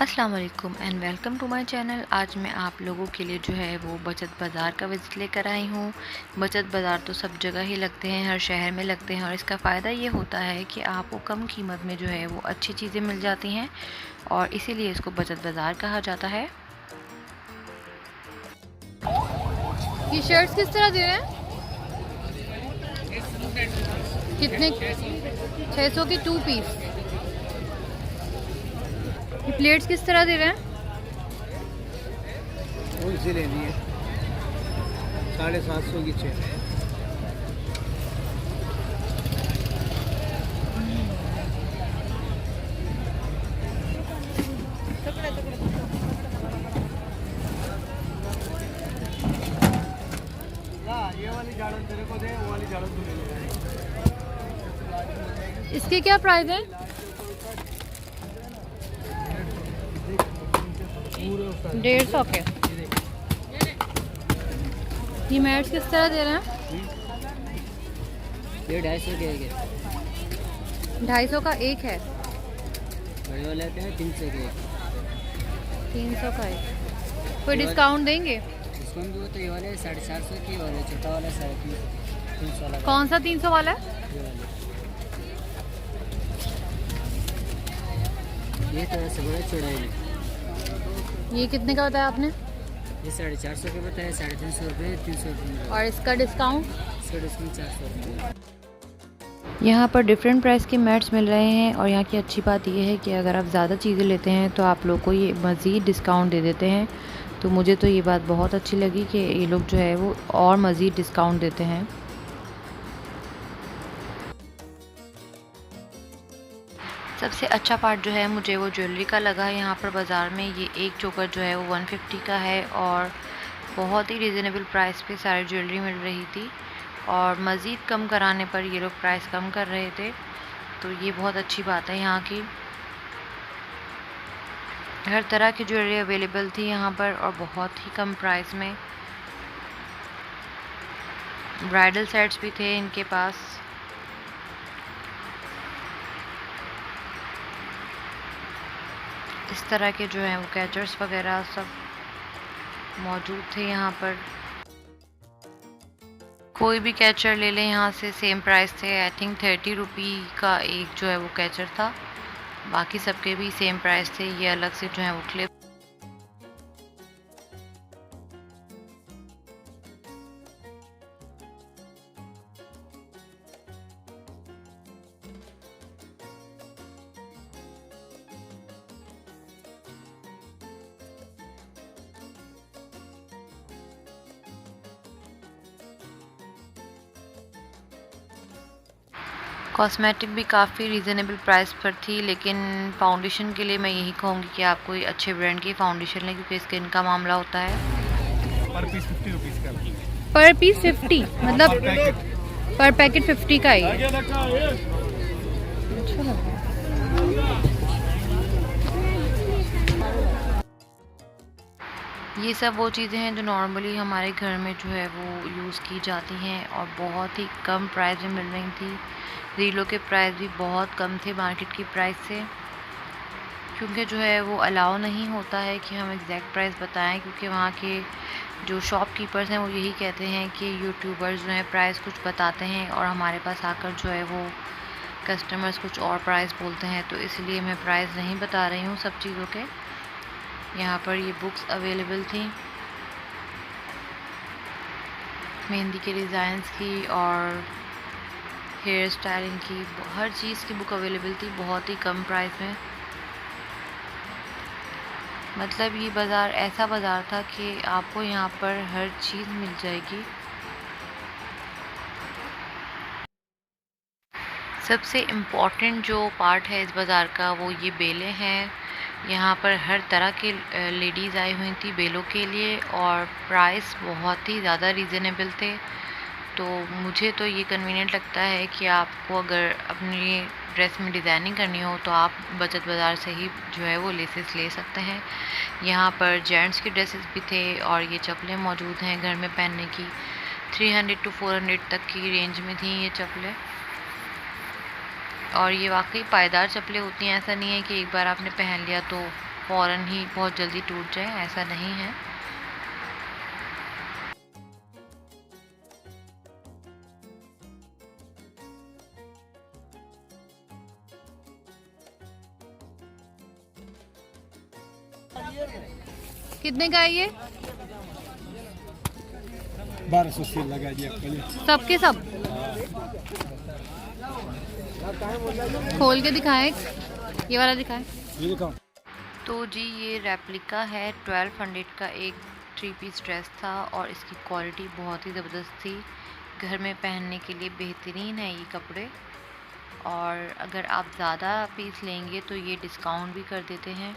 अस्सलाम वालेकुम and welcome to my channel. आज मैं आप लोगों के लिए जो है वो बचत बाज़ार का विज़िट लेकर आई हूँ। बचत बाज़ार तो सब जगह ही लगते हैं, हर शहर में लगते हैं और इसका फ़ायदा ये होता है कि आपको कम कीमत में जो है वो अच्छी चीज़ें मिल जाती हैं और इसीलिए इसको बचत बाज़ार कहा जाता है। ये शर्ट्स किस तरह दे रहे हैं? कितने? 600 की 2 पीस। ये प्लेट्स किस तरह दे रहे हैं? उनसे लेनी है 750 की 6। ये वाली झाड़ू तेरे को दे, वो वाली झाड़ू तू ले ले। इसके क्या प्राइस है? पूरे 150 के। ये मैट्स किस तरह दे रहे हैं? ये 250 के एक है। 250 का एक है। बड़े वाले आते हैं 300 के एक। 300 का एक। कोई डिस्काउंट देंगे? डिस्काउंट दो तो ये वाले 450 की, वाले छोटा वाला 350 वाला। कौन सा 300 वाला है? ये वाले ये थोड़ा सा बड़ा चौड़ा है। ये कितने का बताया आपने? ये 450 के बताया, 350 रुपये, 300 रुपये। और इसका डिस्काउंट? इसका डिस्काउंट 400 रुपये। यहाँ पर डिफरेंट प्राइस के मैट्स मिल रहे हैं और यहाँ की अच्छी बात यह है कि अगर आप ज़्यादा चीज़ें लेते हैं तो आप लोग को ये मज़ीद डिस्काउंट दे देते हैं। तो मुझे तो ये बात बहुत अच्छी लगी कि ये लोग जो है वो और मज़ीद डिस्काउंट देते हैं। सबसे अच्छा पार्ट जो है मुझे वो ज्वेलरी का लगा है। यहाँ पर बाज़ार में ये एक चोकर जो है वो 150 का है और बहुत ही रिजनेबल प्राइस पे सारी ज्वेलरी मिल रही थी और मज़ीद कम कराने पर ये लोग प्राइस कम कर रहे थे। तो ये बहुत अच्छी बात है यहाँ की। हर तरह की ज्वेलरी अवेलेबल थी यहाँ पर और बहुत ही कम प्राइस में। ब्राइडल सेट्स भी थे इनके पास। इस तरह के जो हैं वो कैचर्स वगैरह सब मौजूद थे यहाँ पर। कोई भी कैचर ले लें यहाँ से सेम प्राइस थे। आई थिंक 30 रुपी का एक जो है वो कैचर था, बाकी सबके भी सेम प्राइस थे। ये अलग से जो है वो क्लिप। कॉस्मेटिक भी काफ़ी रीज़नेबल प्राइस पर थी, लेकिन फाउंडेशन के लिए मैं यही कहूँगी कि आप कोई अच्छे ब्रांड की फ़ाउंडेशन लें क्योंकि स्किन का मामला होता है। पर पीस 50 रुपीज़ का। पर पीस 50 मतलब पर पैकेट 50 का ही है। अच्छा लग रहा है। ये सब वो चीज़ें हैं जो नॉर्मली हमारे घर में जो है वो यूज़ की जाती हैं और बहुत ही कम प्राइस में मिल रही थी। रीलों के प्राइस भी बहुत कम थे मार्केट की प्राइस से, क्योंकि जो है वो अलाउ नहीं होता है कि हम एग्जैक्ट प्राइस बताएं, क्योंकि वहाँ के जो शॉपकीपर्स हैं वो यही कहते हैं कि यूट्यूबर्स जो हैं प्राइस कुछ बताते हैं और हमारे पास आकर जो है वो कस्टमर्स कुछ और प्राइस बोलते हैं। तो इसलिए मैं प्राइस नहीं बता रही हूँ सब चीज़ों के। यहाँ पर ये बुक्स अवेलेबल थी मेहंदी के डिज़ाइंस की और हेयर स्टाइलिंग की, हर चीज़ की बुक अवेलेबल थी बहुत ही कम प्राइस में। मतलब ये बाज़ार ऐसा बाज़ार था कि आपको यहाँ पर हर चीज़ मिल जाएगी। सबसे इम्पॉर्टेंट जो पार्ट है इस बाज़ार का वो ये बेलें हैं। यहाँ पर हर तरह के लेडीज़ आई हुई थी बेलों के लिए और प्राइस बहुत ही ज़्यादा रीज़नेबल थे। तो मुझे तो ये कन्वीनियंट लगता है कि आपको अगर अपनी ड्रेस में डिज़ाइनिंग करनी हो तो आप बचत बाज़ार से ही जो है वो लेसेस ले सकते हैं। यहाँ पर जेंट्स के ड्रेसेस भी थे और ये चप्पलें मौजूद हैं घर में पहनने की। 300 to 400 तक की रेंज में थी ये चप्पलें और ये वाकई पायदार चप्पलें होती हैं। ऐसा नहीं है कि एक बार आपने पहन लिया तो फ़ौरन ही बहुत जल्दी टूट जाए, ऐसा नहीं है। कितने का है ये? 1200 सेल लगा दिया पहले। सबके सब खोल के दिखाएं, ये वाला दिखाएं। ये दिखाओ। तो जी ये रेप्लिका है, 1200 का एक 3 पीस ड्रेस था और इसकी क्वालिटी बहुत ही ज़बरदस्त थी। घर में पहनने के लिए बेहतरीन है ये कपड़े, और अगर आप ज़्यादा पीस लेंगे तो ये डिस्काउंट भी कर देते हैं।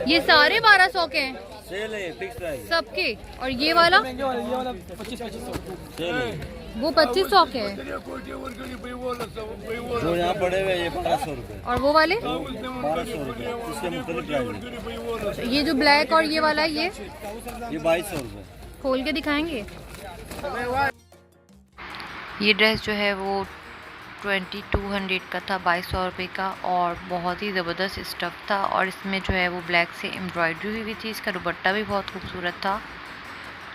ये सारे 1200 के हैं सेल है, फिक्स प्राइस। सबके, और ये वाला 2500 सेल है। वो 2500 के है, जो यहाँ पड़े हुए ये 1200 रुपए, और वो वाले 1200 रुपए, इसके मुख्तलिफ प्राइस है। ये जो ब्लैक और ये वाला है, ये 2200 रुपए। खोल के दिखाएंगे। ये ड्रेस जो है वो 2200 का था, 2200 रुपये का, और बहुत ही ज़बरदस्त स्टफ़ था। और इसमें जो है वो ब्लैक से एम्ब्रॉयडरी हुई थी, इसका दुपट्टा भी बहुत खूबसूरत था।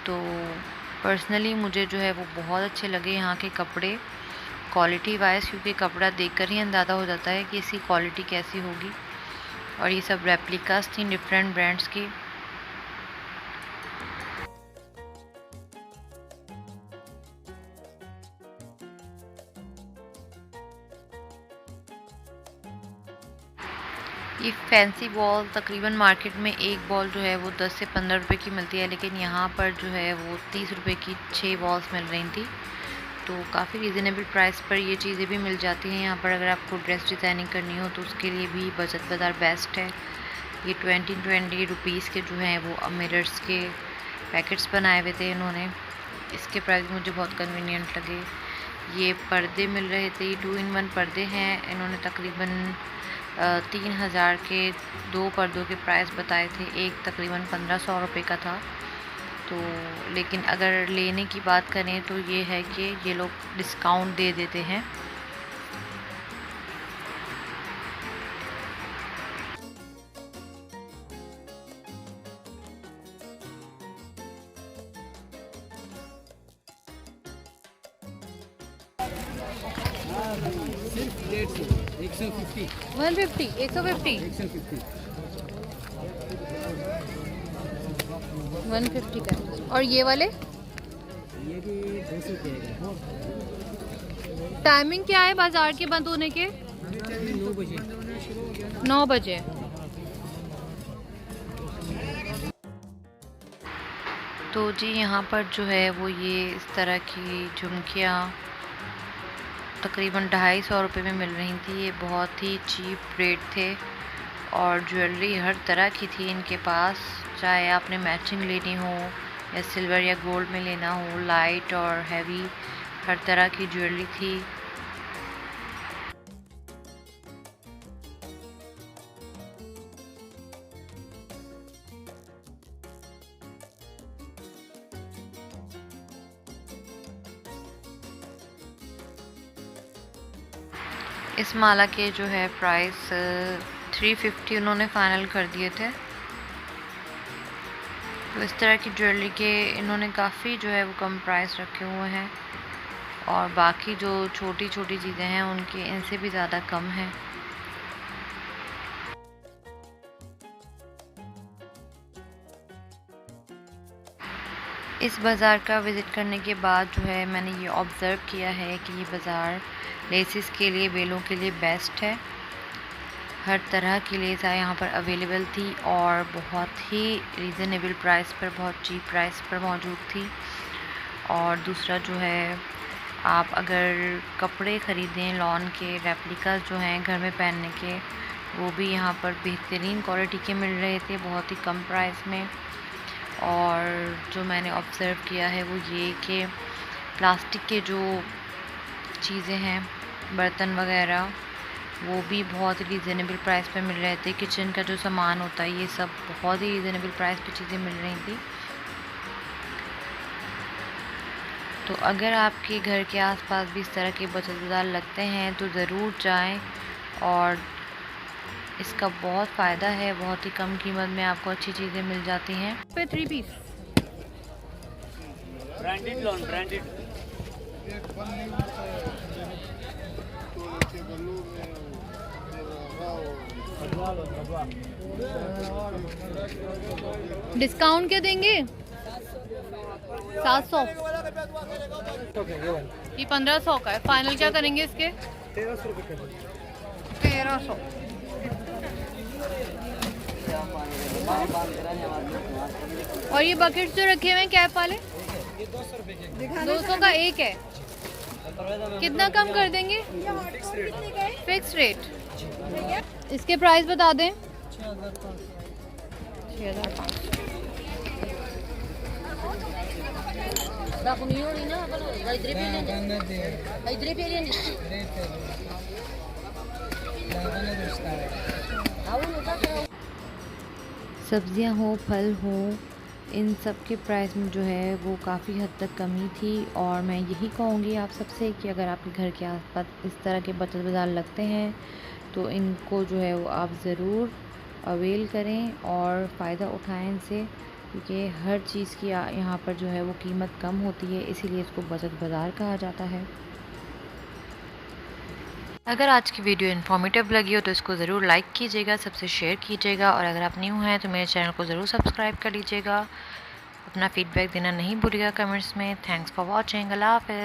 तो पर्सनली मुझे जो है वो बहुत अच्छे लगे यहाँ के कपड़े क्वालिटी वाइज, क्योंकि कपड़ा देखकर ही अंदाज़ा हो जाता है कि इसकी क्वालिटी कैसी होगी। और ये सब रेप्लिकास थी डिफरेंट ब्रांड्स की। ये फैंसी बॉल तकरीबन मार्केट में एक बॉल जो है वो 10 से 15 रुपए की मिलती है, लेकिन यहाँ पर जो है वो 30 रुपए की 6 बॉल्स मिल रही थी। तो काफ़ी रीज़नेबल प्राइस पर ये चीज़ें भी मिल जाती हैं यहाँ पर। अगर आपको ड्रेस डिज़ाइनिंग करनी हो तो उसके लिए भी बचत बाज़ार बेस्ट है। ये 20 रुपीज़ के जो हैं वो मिरर्स के पैकेट्स बनाए हुए थे इन्होंने। इसके प्राइस मुझे बहुत कन्वीनियंट लगे। ये पर्दे मिल रहे थे, 2 in 1 पर्दे हैं। इन्होंने तकरीबन 3000 के 2 पर्दों के प्राइस बताए थे, एक तकरीबन 1500 रुपये का था। तो लेकिन अगर लेने की बात करें तो ये है कि ये लोग डिस्काउंट दे देते हैं। सिर्फ 150 150 150 150 का है। और ये वाले ये भी 200 के है। टाइमिंग क्या है बाजार के बंद होने के? 9 बजे। 9 बजे। तो जी यहाँ पर जो है वो ये इस तरह की झुमकियाँ तकरीबन 250 रुपये में मिल रही थी। ये बहुत ही चीप रेट थे, और ज्वेलरी हर तरह की थी इनके पास, चाहे आपने मैचिंग लेनी हो या सिल्वर या गोल्ड में लेना हो, लाइट और हैवी हर तरह की ज्वेलरी थी। इस माला के जो है प्राइस 350 उन्होंने फ़ाइनल कर दिए थे। तो इस तरह की ज्वेलरी के इन्होंने काफ़ी जो है वो कम प्राइस रखे हुए हैं, और बाकी जो छोटी छोटी चीज़ें हैं उनके इनसे भी ज़्यादा कम है। इस बाज़ार का विज़िट करने के बाद जो है मैंने ये ऑब्ज़र्व किया है कि ये बाज़ार लेसिस के लिए, बेलों के लिए बेस्ट है। हर तरह की लेस यहाँ पर अवेलेबल थी और बहुत ही रीज़नेबल प्राइस पर, बहुत चीप प्राइस पर मौजूद थी। और दूसरा जो है, आप अगर कपड़े ख़रीदें लॉन के, रेप्लिका जो हैं घर में पहनने के, वो भी यहाँ पर बेहतरीन क्वालिटी के मिल रहे थे बहुत ही कम प्राइस में। और जो मैंने ऑब्ज़र्व किया है वो ये कि प्लास्टिक के जो चीज़ें हैं, बर्तन वगैरह, वो भी बहुत ही रीज़नेबल प्राइस पे मिल रहे थे। किचन का जो सामान होता है ये सब बहुत ही रीज़नेबल प्राइस पे चीज़ें मिल रही थी। तो अगर आपके घर के आसपास भी इस तरह के बचत बाज़ार लगते हैं तो ज़रूर जाएं और इसका बहुत फ़ायदा है। बहुत ही कम कीमत में आपको अच्छी चीज़ें मिल जाती हैं। पे 3 piece branded lawn branded discount क्या देंगे? 700। ये 1500 का है। फाइनल क्या करेंगे इसके? 1300। और ये बकेट्स जो रखे हुए हैं कैप वाले 200 का एक है। कितना कम कर देंगे? Fix rate. इसके प्राइस बता दें। 6500। सब्जियां हो, फल हो, इन सब के प्राइस में जो है वो काफ़ी हद तक कमी थी। और मैं यही कहूँगी आप सबसे कि अगर आपके घर के आसपास इस तरह के बचत बाज़ार लगते हैं तो इनको जो है वो आप ज़रूर अवेल करें और फ़ायदा उठाएं इनसे, क्योंकि हर चीज़ की यहाँ पर जो है वो कीमत कम होती है, इसीलिए इसको बचत बाज़ार कहा जाता है। अगर आज की वीडियो इन्फॉर्मेटिव लगी हो तो इसको ज़रूर लाइक कीजिएगा, सबसे शेयर कीजिएगा और अगर आप न्यू हैं तो मेरे चैनल को ज़रूर सब्सक्राइब कर लीजिएगा। अपना फीडबैक देना नहीं भूलिएगा कमेंट्स में। Thanks for watching. अल्लाह हाफ़िज़।